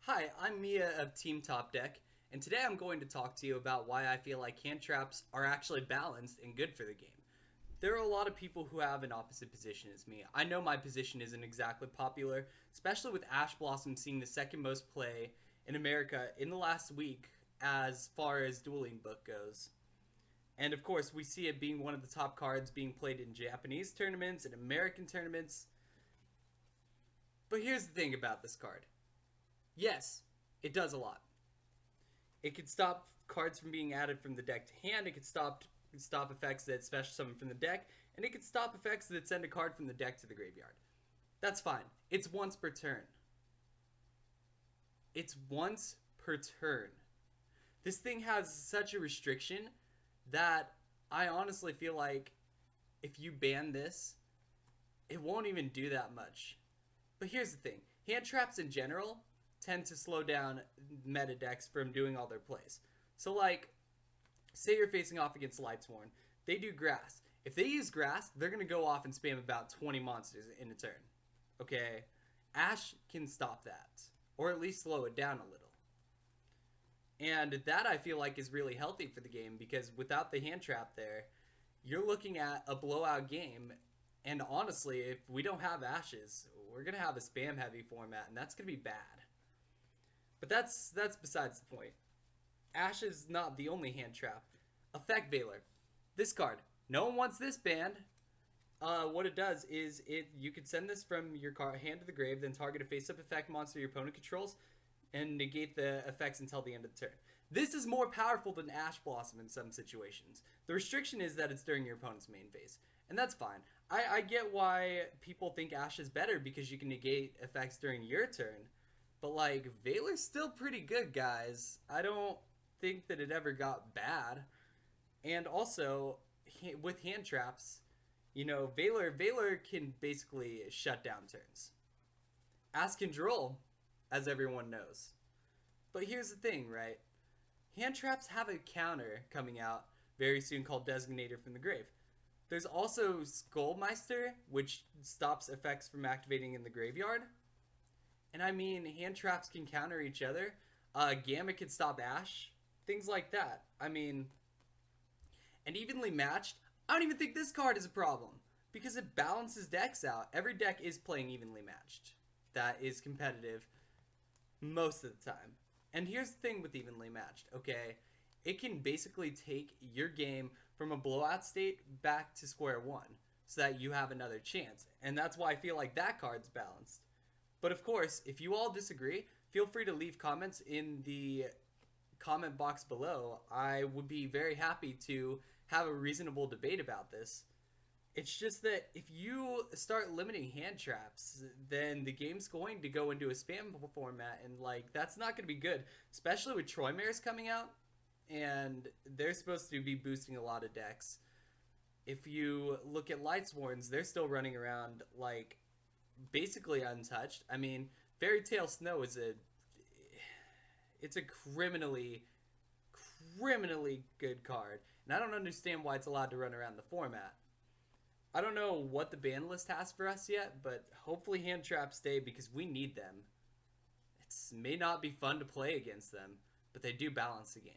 Hi, I'm Mia of Team Top Deck, and today I'm going to talk to you about why I feel like hand traps are actually balanced and good for the game. There are a lot of people who have an opposite position as me. I know my position isn't exactly popular, especially with Ash Blossom seeing the second most play in America in the last week as far as Dueling Book goes. And of course, we see it being one of the top cards being played in Japanese tournaments and American tournaments. But here's the thing about this card. Yes, it does a lot. It could stop cards from being added from the deck to hand. It could stop effects that special summon from the deck, and it could stop effects that send a card from the deck to the graveyard. That's fine. It's once per turn. It's once per turn. This thing has such a restriction that I honestly feel like if you ban this, it won't even do that much. But here's the thing. Hand traps in general tend to slow down meta decks from doing all their plays. So like, say you're facing off against Lightsworn. They do grass. If they use grass, they're going to go off and spam about 20 monsters in a turn. Okay? Ash can stop that. Or at least slow it down a little. And that I feel like is really healthy for the game because without the hand trap there, you're looking at a blowout game. And honestly, if we don't have Ashes, we're going to have a spam heavy format and that's going to be bad. But that's besides the point. Ash is not the only hand trap. Effect Veiler. This card. No one wants this banned. What it does is you could send this from your hand to the grave, then target a face-up effect monster your opponent controls, and negate the effects until the end of the turn. This is more powerful than Ash Blossom in some situations. The restriction is that it's during your opponent's main phase. And that's fine. I get why people think Ash is better because you can negate effects during your turn. But like, Veiler's still pretty good, guys. I don't think that it ever got bad. And also, with hand traps, you know, Veiler can basically shut down turns. As can Droll, as everyone knows. But here's the thing, right? Hand traps have a counter coming out very soon called Designator from the Grave. There's also Skullmeister, which stops effects from activating in the graveyard. And I mean, hand traps can counter each other. Gamma can stop Ash. Things like that. I mean, and evenly matched, I don't even think this card is a problem. Because it balances decks out. Every deck is playing evenly matched. That is competitive most of the time. And here's the thing with evenly matched, okay? It can basically take your game from a blowout state back to square one. So that you have another chance. And that's why I feel like that card's balanced. But of course, if you all disagree, feel free to leave comments in the comment box below. I would be very happy to have a reasonable debate about this. It's just that if you start limiting hand traps, then the game's going to go into a spam format, and like that's not going to be good, especially with Troymares coming out, and they're supposed to be boosting a lot of decks. If you look at Lightsworns, they're still running around like basically untouched. I mean, Fairy Tale Snow is it's a criminally good card, and I don't understand why it's allowed to run around the format. I don't know what the ban list has for us yet, but hopefully hand traps stay because we need them. It may not be fun to play against them, but they do balance the game.